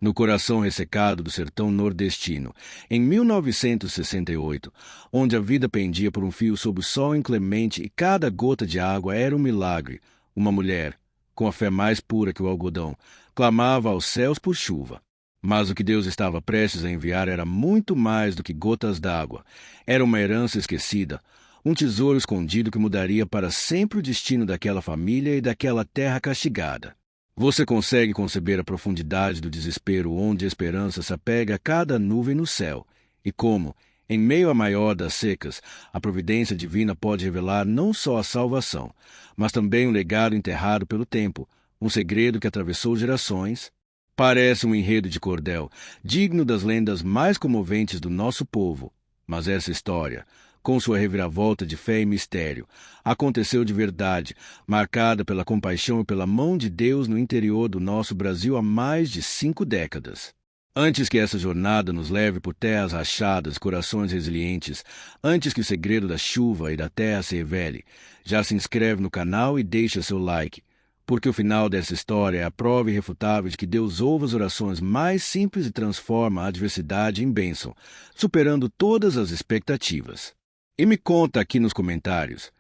no coração ressecado do sertão nordestino, em 1968, onde a vida pendia por um fio sob o sol inclemente e cada gota de água era um milagre, uma mulher, com a fé mais pura que o algodão, clamava aos céus por chuva. Mas o que Deus estava prestes a enviar era muito mais do que gotas d'água. Era uma herança esquecida, um tesouro escondido que mudaria para sempre o destino daquela família e daquela terra castigada. Você consegue conceber a profundidade do desespero onde a esperança se apega a cada nuvem no céu, e como, em meio à maior das secas, a providência divina pode revelar não só a salvação, mas também um legado enterrado pelo tempo, um segredo que atravessou gerações. Parece um enredo de cordel, digno das lendas mais comoventes do nosso povo, mas essa história, com sua reviravolta de fé e mistério, aconteceu de verdade, marcada pela compaixão e pela mão de Deus no interior do nosso Brasil há mais de 5 décadas. Antes que essa jornada nos leve por terras rachadas, corações resilientes, antes que o segredo da chuva e da terra se revele, já se inscreve no canal e deixa seu like, porque o final dessa história é a prova irrefutável de que Deus ouve as orações mais simples e transforma a adversidade em bênção, superando todas as expectativas. E me conta aqui nos comentários,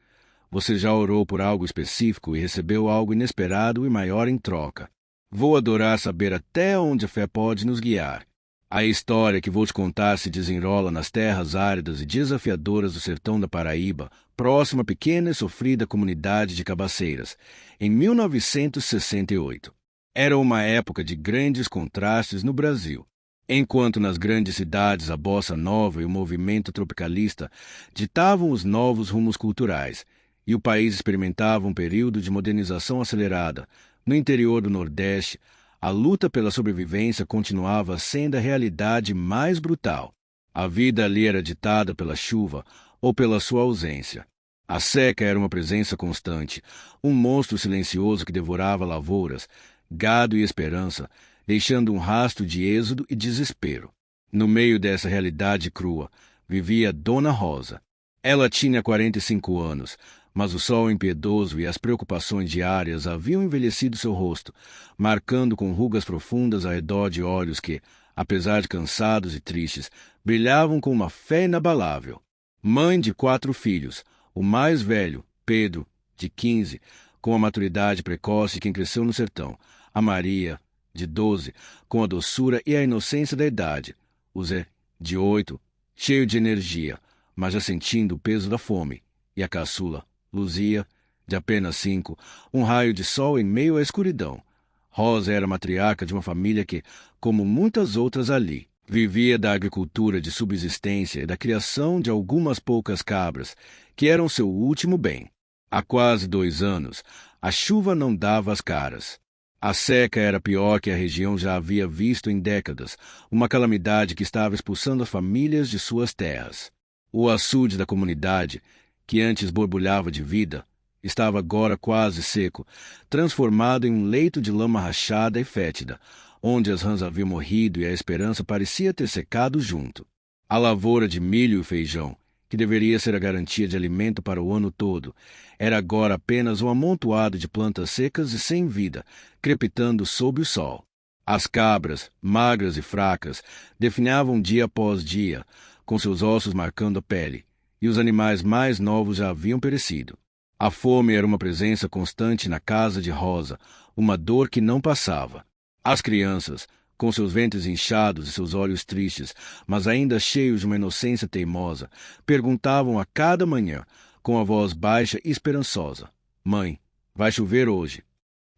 você já orou por algo específico e recebeu algo inesperado e maior em troca? Vou adorar saber até onde a fé pode nos guiar. A história que vou te contar se desenrola nas terras áridas e desafiadoras do sertão da Paraíba, próxima à pequena e sofrida comunidade de Cabaceiras, em 1968. Era uma época de grandes contrastes no Brasil. Enquanto nas grandes cidades a bossa nova e o movimento tropicalista ditavam os novos rumos culturais, e o país experimentava um período de modernização acelerada, no interior do Nordeste, a luta pela sobrevivência continuava sendo a realidade mais brutal. A vida ali era ditada pela chuva ou pela sua ausência. A seca era uma presença constante, um monstro silencioso que devorava lavouras, gado e esperança, deixando um rastro de êxodo e desespero. No meio dessa realidade crua, vivia Dona Rosa. Ela tinha 45 anos, mas o sol impiedoso e as preocupações diárias haviam envelhecido seu rosto, marcando com rugas profundas ao redor de olhos que, apesar de cansados e tristes, brilhavam com uma fé inabalável. Mãe de 4 filhos, o mais velho, Pedro, de 15, com a maturidade precoce de quem cresceu no sertão, a Maria, de 12, com a doçura e a inocência da idade, o Zé, de 8, cheio de energia, mas já sentindo o peso da fome, e a caçula, Luzia, de apenas 5, um raio de sol em meio à escuridão. Rosa era matriarca de uma família que, como muitas outras ali, vivia da agricultura de subsistência e da criação de algumas poucas cabras, que eram seu último bem. Há quase 2 anos, a chuva não dava as caras. A seca era pior que a região já havia visto em décadas, uma calamidade que estava expulsando as famílias de suas terras. O açude da comunidade, que antes borbulhava de vida, estava agora quase seco, transformado em um leito de lama rachada e fétida, onde as rãs haviam morrido e a esperança parecia ter secado junto. A lavoura de milho e feijão, que deveria ser a garantia de alimento para o ano todo, era agora apenas um amontoado de plantas secas e sem vida, crepitando sob o sol. As cabras, magras e fracas, definhavam dia após dia, com seus ossos marcando a pele, e os animais mais novos já haviam perecido. A fome era uma presença constante na casa de Rosa, uma dor que não passava. As crianças, com seus ventres inchados e seus olhos tristes, mas ainda cheios de uma inocência teimosa, perguntavam a cada manhã, com a voz baixa e esperançosa: "Mãe, vai chover hoje?"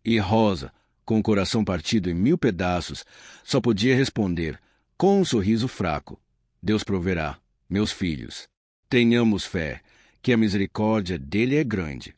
E Rosa, com o coração partido em 1000 pedaços, só podia responder, com um sorriso fraco: "Deus proverá, meus filhos. Tenhamos fé, que a misericórdia dele é grande."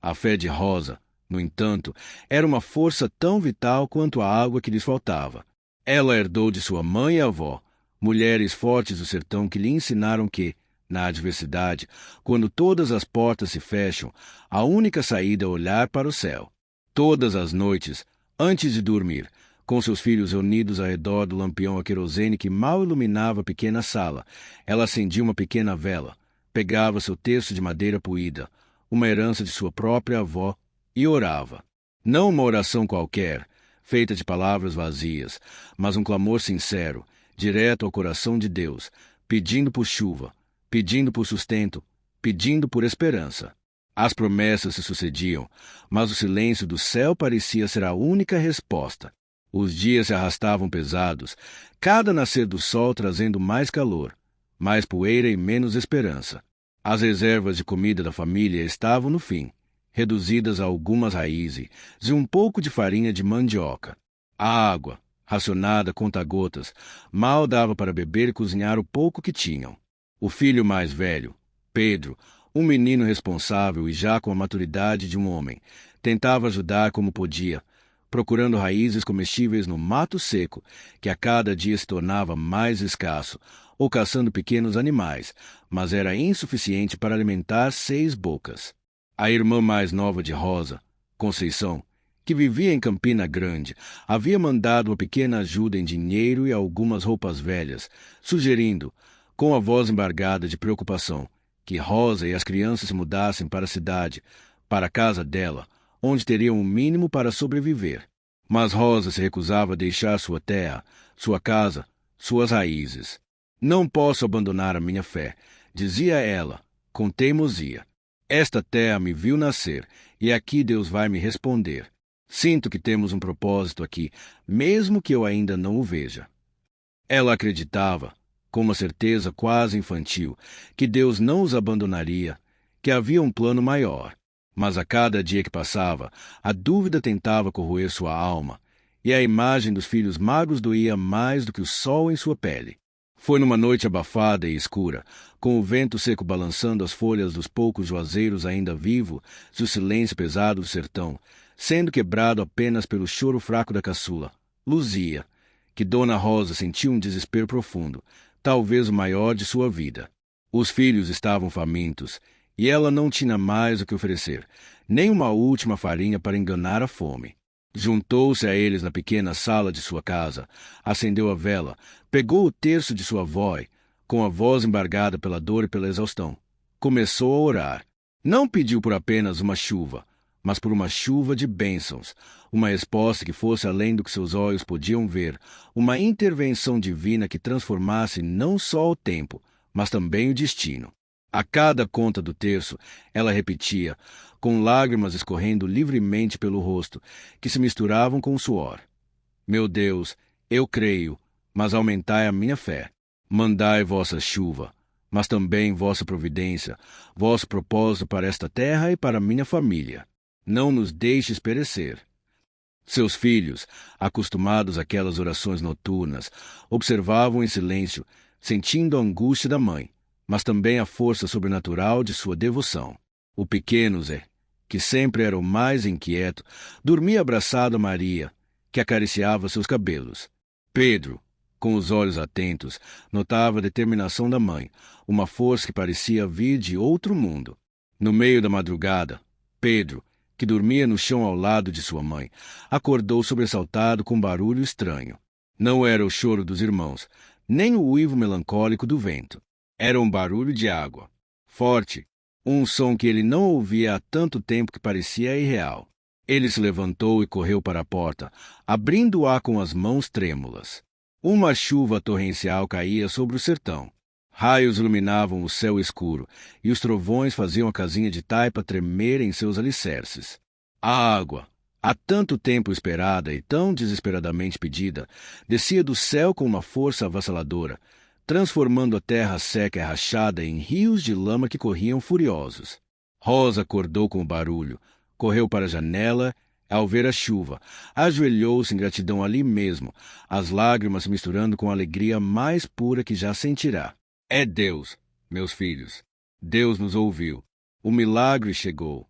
A fé de Rosa, no entanto, era uma força tão vital quanto a água que lhes faltava. Ela herdou de sua mãe e avó, mulheres fortes do sertão que lhe ensinaram que, na adversidade, quando todas as portas se fecham, a única saída é olhar para o céu. Todas as noites, antes de dormir, com seus filhos reunidos ao redor do lampião a querosene que mal iluminava a pequena sala, ela acendia uma pequena vela, pegava seu terço de madeira poída, uma herança de sua própria avó, e orava. Não uma oração qualquer, feita de palavras vazias, mas um clamor sincero, direto ao coração de Deus, pedindo por chuva, pedindo por sustento, pedindo por esperança. As promessas se sucediam, mas o silêncio do céu parecia ser a única resposta. Os dias se arrastavam pesados, cada nascer do sol trazendo mais calor, mais poeira e menos esperança. As reservas de comida da família estavam no fim, reduzidas a algumas raízes e um pouco de farinha de mandioca. A água, racionada conta-gotas, mal dava para beber e cozinhar o pouco que tinham. O filho mais velho, Pedro, um menino responsável e já com a maturidade de um homem, tentava ajudar como podia, procurando raízes comestíveis no mato seco, que a cada dia se tornava mais escasso, ou caçando pequenos animais, mas era insuficiente para alimentar 6 bocas. A irmã mais nova de Rosa, Conceição, que vivia em Campina Grande, havia mandado uma pequena ajuda em dinheiro e algumas roupas velhas, sugerindo, com a voz embargada de preocupação, que Rosa e as crianças se mudassem para a cidade, para a casa dela, onde teriam o mínimo para sobreviver. Mas Rosa se recusava a deixar sua terra, sua casa, suas raízes. Não posso abandonar a minha fé, dizia ela, com teimosia. Esta terra me viu nascer, e aqui Deus vai me responder. Sinto que temos um propósito aqui, mesmo que eu ainda não o veja. Ela acreditava, com uma certeza quase infantil, que Deus não os abandonaria, que havia um plano maior. Mas a cada dia que passava, a dúvida tentava corroer sua alma, e a imagem dos filhos magros doía mais do que o sol em sua pele. Foi numa noite abafada e escura, com o vento seco balançando as folhas dos poucos juazeiros ainda vivos e o silêncio pesado do sertão, sendo quebrado apenas pelo choro fraco da caçula, Luzia, que Dona Rosa sentiu um desespero profundo, talvez o maior de sua vida. Os filhos estavam famintos, e ela não tinha mais o que oferecer, nem uma última farinha para enganar a fome. Juntou-se a eles na pequena sala de sua casa, acendeu a vela, pegou o terço de sua avó e, com a voz embargada pela dor e pela exaustão, começou a orar. Não pediu por apenas uma chuva, mas por uma chuva de bênçãos, uma resposta que fosse além do que seus olhos podiam ver, uma intervenção divina que transformasse não só o tempo, mas também o destino. A cada conta do terço, ela repetia, com lágrimas escorrendo livremente pelo rosto, que se misturavam com o suor. Meu Deus, eu creio, mas aumentai a minha fé. Mandai vossa chuva, mas também vossa providência, vosso propósito para esta terra e para minha família. Não nos deixes perecer. Seus filhos, acostumados àquelas orações noturnas, observavam em silêncio, sentindo a angústia da mãe, mas também a força sobrenatural de sua devoção. O pequeno Zé, que sempre era o mais inquieto, dormia abraçado a Maria, que acariciava seus cabelos. Pedro, com os olhos atentos, notava a determinação da mãe, uma força que parecia vir de outro mundo. No meio da madrugada, Pedro, que dormia no chão ao lado de sua mãe, acordou sobressaltado com um barulho estranho. Não era o choro dos irmãos, nem o uivo melancólico do vento. Era um barulho de água, forte, um som que ele não ouvia há tanto tempo que parecia irreal. Ele se levantou e correu para a porta, abrindo-a com as mãos trêmulas. Uma chuva torrencial caía sobre o sertão. Raios iluminavam o céu escuro, e os trovões faziam a casinha de taipa tremer em seus alicerces. A água, há tanto tempo esperada e tão desesperadamente pedida, descia do céu com uma força avassaladora, transformando a terra seca e rachada em rios de lama que corriam furiosos. Rosa acordou com o barulho, correu para a janela, ao ver a chuva, ajoelhou-se em gratidão ali mesmo, as lágrimas se misturando com a alegria mais pura que já sentirá. É Deus, meus filhos. Deus nos ouviu. O milagre chegou.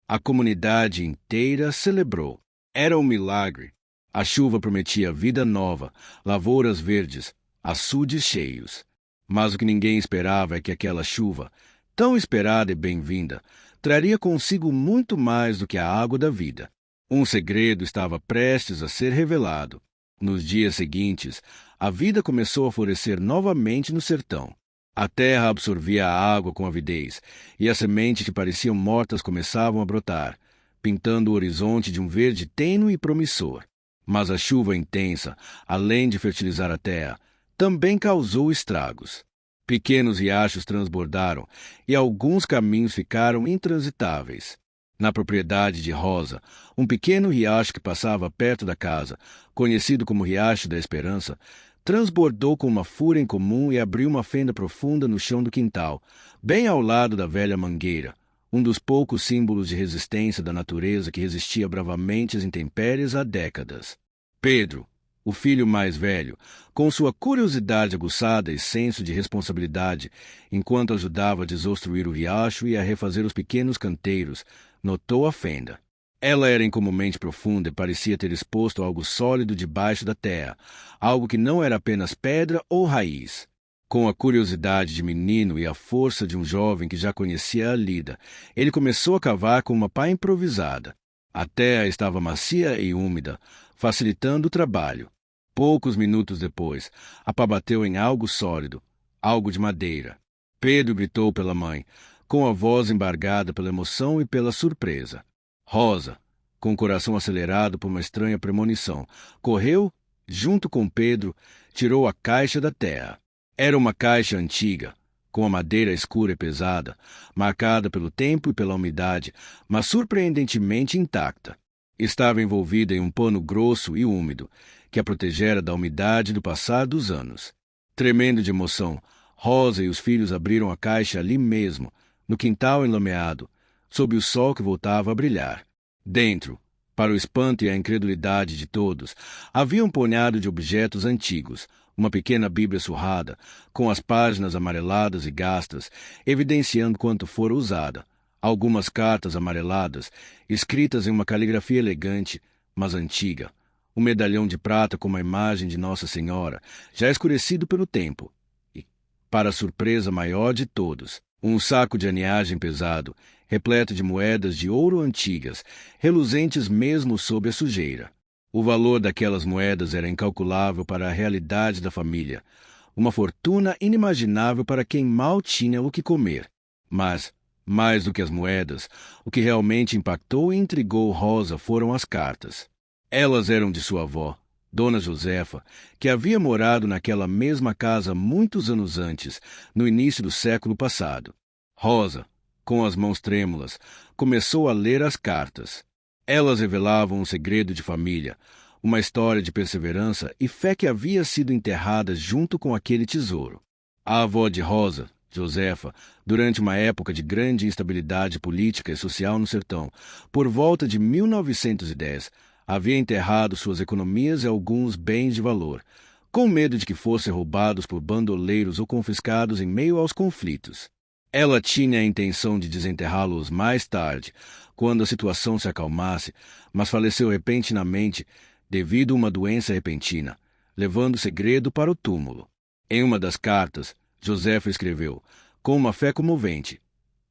A comunidade inteira celebrou. Era um milagre. A chuva prometia vida nova, lavouras verdes, açudes cheios. Mas o que ninguém esperava é que aquela chuva, tão esperada e bem-vinda, traria consigo muito mais do que a água da vida. Um segredo estava prestes a ser revelado. Nos dias seguintes, a vida começou a florescer novamente no sertão. A terra absorvia a água com avidez, e as sementes que pareciam mortas começavam a brotar, pintando o horizonte de um verde tênue e promissor. Mas a chuva intensa, além de fertilizar a terra, também causou estragos. Pequenos riachos transbordaram e alguns caminhos ficaram intransitáveis. Na propriedade de Rosa, um pequeno riacho que passava perto da casa, conhecido como Riacho da Esperança, transbordou com uma fúria incomum e abriu uma fenda profunda no chão do quintal, bem ao lado da velha mangueira, um dos poucos símbolos de resistência da natureza que resistia bravamente às intempéries há décadas. Pedro, o filho mais velho, com sua curiosidade aguçada e senso de responsabilidade, enquanto ajudava a desobstruir o riacho e a refazer os pequenos canteiros, notou a fenda. Ela era incomumente profunda e parecia ter exposto algo sólido debaixo da terra, algo que não era apenas pedra ou raiz. Com a curiosidade de menino e a força de um jovem que já conhecia a lida, ele começou a cavar com uma pá improvisada. A terra estava macia e úmida, facilitando o trabalho. Poucos minutos depois, a pá bateu em algo sólido, algo de madeira. Pedro gritou pela mãe, com a voz embargada pela emoção e pela surpresa. Rosa, com o coração acelerado por uma estranha premonição, correu, junto com Pedro, tirou a caixa da terra. Era uma caixa antiga, com a madeira escura e pesada, marcada pelo tempo e pela umidade, mas surpreendentemente intacta. Estava envolvida em um pano grosso e úmido, que a protegera da umidade do passar dos anos. Tremendo de emoção, Rosa e os filhos abriram a caixa ali mesmo, no quintal enlameado, sob o sol que voltava a brilhar. Dentro, para o espanto e a incredulidade de todos, havia um punhado de objetos antigos, uma pequena Bíblia surrada, com as páginas amareladas e gastas, evidenciando quanto fora usada, algumas cartas amareladas, escritas em uma caligrafia elegante, mas antiga, um medalhão de prata com uma imagem de Nossa Senhora, já escurecido pelo tempo, e, para a surpresa maior de todos, um saco de aniagem pesado, repleto de moedas de ouro antigas, reluzentes mesmo sob a sujeira. O valor daquelas moedas era incalculável para a realidade da família, uma fortuna inimaginável para quem mal tinha o que comer. Mas, mais do que as moedas, o que realmente impactou e intrigou Rosa foram as cartas. Elas eram de sua avó, Dona Josefa, que havia morado naquela mesma casa muitos anos antes, no início do século passado. Rosa, com as mãos trêmulas, começou a ler as cartas. Elas revelavam um segredo de família, uma história de perseverança e fé que havia sido enterrada junto com aquele tesouro. A avó de Rosa, Josefa, durante uma época de grande instabilidade política e social no sertão, por volta de 1910, havia enterrado suas economias e alguns bens de valor, com medo de que fossem roubados por bandoleiros ou confiscados em meio aos conflitos. Ela tinha a intenção de desenterrá-los mais tarde, quando a situação se acalmasse, mas faleceu repentinamente devido a uma doença repentina, levando o segredo para o túmulo. Em uma das cartas, Josefa escreveu, com uma fé comovente: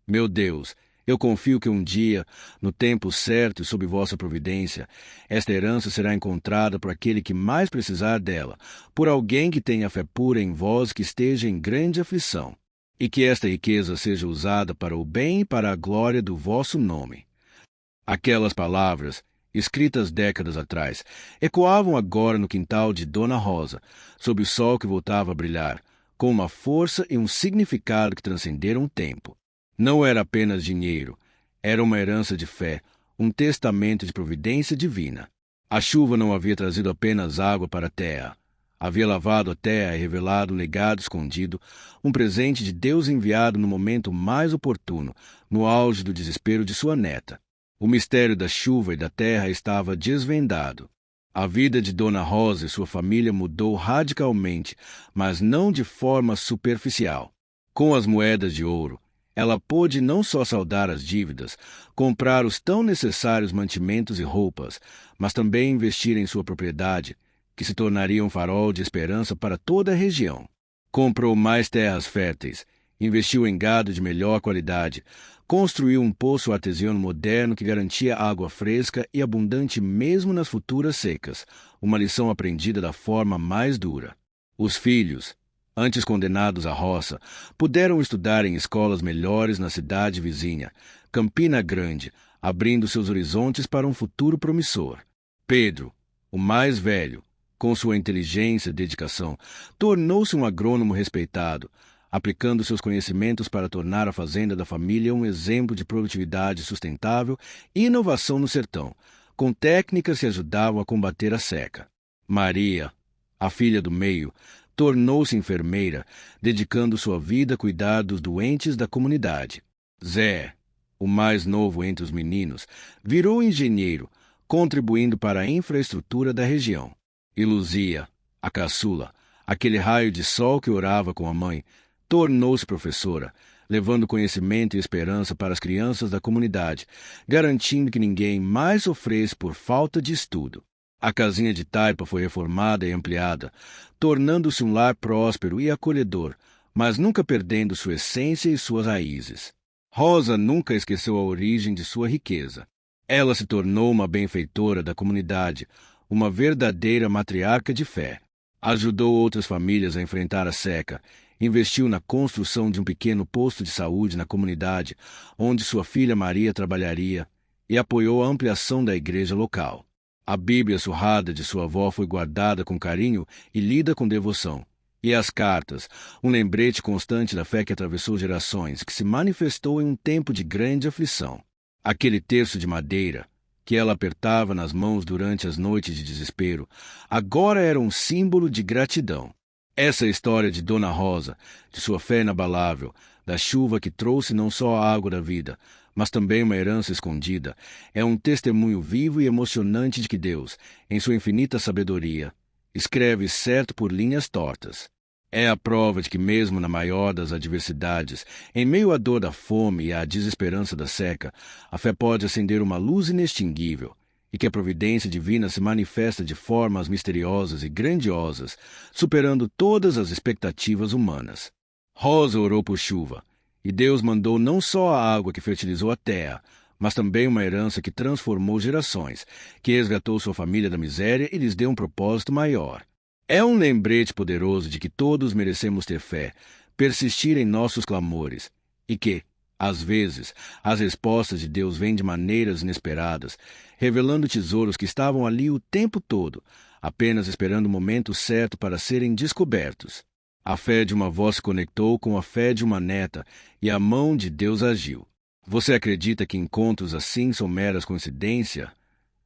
Meu Deus, eu confio que um dia, no tempo certo e sob vossa providência, esta herança será encontrada por aquele que mais precisar dela, por alguém que tenha fé pura em vós que esteja em grande aflição, e que esta riqueza seja usada para o bem e para a glória do vosso nome. Aquelas palavras, escritas décadas atrás, ecoavam agora no quintal de Dona Rosa, sob o sol que voltava a brilhar, com uma força e um significado que transcenderam o tempo. Não era apenas dinheiro, era uma herança de fé, um testamento de providência divina. A chuva não havia trazido apenas água para a terra. Havia lavado a terra e revelado um legado escondido, um presente de Deus enviado no momento mais oportuno, no auge do desespero de sua neta. O mistério da chuva e da terra estava desvendado. A vida de Dona Rosa e sua família mudou radicalmente, mas não de forma superficial. Com as moedas de ouro, ela pôde não só saldar as dívidas, comprar os tão necessários mantimentos e roupas, mas também investir em sua propriedade, que se tornaria um farol de esperança para toda a região. Comprou mais terras férteis, investiu em gado de melhor qualidade, construiu um poço artesiano moderno que garantia água fresca e abundante mesmo nas futuras secas, uma lição aprendida da forma mais dura. Os filhos, antes condenados à roça, puderam estudar em escolas melhores na cidade vizinha, Campina Grande, abrindo seus horizontes para um futuro promissor. Pedro, O mais velho, com sua inteligência e dedicação, tornou-se um agrônomo respeitado, aplicando seus conhecimentos para tornar a fazenda da família um exemplo de produtividade sustentável e inovação no sertão, com técnicas que ajudavam a combater a seca. Maria, a filha do meio, tornou-se enfermeira, dedicando sua vida a cuidar dos doentes da comunidade. Zé, o mais novo entre os meninos, virou engenheiro, contribuindo para a infraestrutura da região. E Luzia, a caçula, aquele raio de sol que orava com a mãe, tornou-se professora, levando conhecimento e esperança para as crianças da comunidade, garantindo que ninguém mais sofresse por falta de estudo. A casinha de taipa foi reformada e ampliada, tornando-se um lar próspero e acolhedor, mas nunca perdendo sua essência e suas raízes. Rosa nunca esqueceu a origem de sua riqueza. Ela se tornou uma benfeitora da comunidade, uma verdadeira matriarca de fé. Ajudou outras famílias a enfrentar a seca, investiu na construção de um pequeno posto de saúde na comunidade, onde sua filha Maria trabalharia, e apoiou a ampliação da igreja local. A Bíblia surrada de sua avó foi guardada com carinho e lida com devoção. E as cartas, um lembrete constante da fé que atravessou gerações, que se manifestou em um tempo de grande aflição. Aquele terço de madeira, que ela apertava nas mãos durante as noites de desespero, agora era um símbolo de gratidão. Essa história de Dona Rosa, de sua fé inabalável, da chuva que trouxe não só a água da vida, mas também uma herança escondida, é um testemunho vivo e emocionante de que Deus, em sua infinita sabedoria, escreve certo por linhas tortas. É a prova de que mesmo na maior das adversidades, em meio à dor da fome e à desesperança da seca, a fé pode acender uma luz inextinguível, e que a providência divina se manifesta de formas misteriosas e grandiosas, superando todas as expectativas humanas. Rosa orou por chuva, e Deus mandou não só a água que fertilizou a terra, mas também uma herança que transformou gerações, que resgatou sua família da miséria e lhes deu um propósito maior. É um lembrete poderoso de que todos merecemos ter fé, persistir em nossos clamores, e que, às vezes, as respostas de Deus vêm de maneiras inesperadas, revelando tesouros que estavam ali o tempo todo, apenas esperando o momento certo para serem descobertos. A fé de uma avó se conectou com a fé de uma neta, e a mão de Deus agiu. Você acredita que encontros assim são meras coincidências?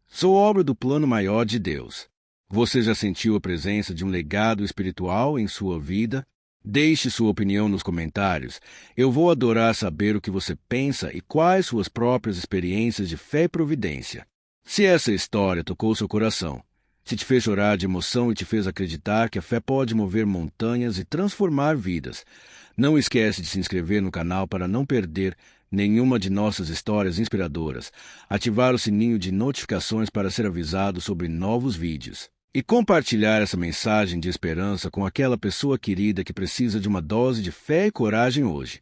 Sou obra do plano maior de Deus. Você já sentiu a presença de um legado espiritual em sua vida? Deixe sua opinião nos comentários. Eu vou adorar saber o que você pensa e quais suas próprias experiências de fé e providência. Se essa história tocou seu coração, se te fez chorar de emoção e te fez acreditar que a fé pode mover montanhas e transformar vidas, não esquece de se inscrever no canal para não perder nenhuma de nossas histórias inspiradoras, ativar o sininho de notificações para ser avisado sobre novos vídeos e compartilhar essa mensagem de esperança com aquela pessoa querida que precisa de uma dose de fé e coragem hoje.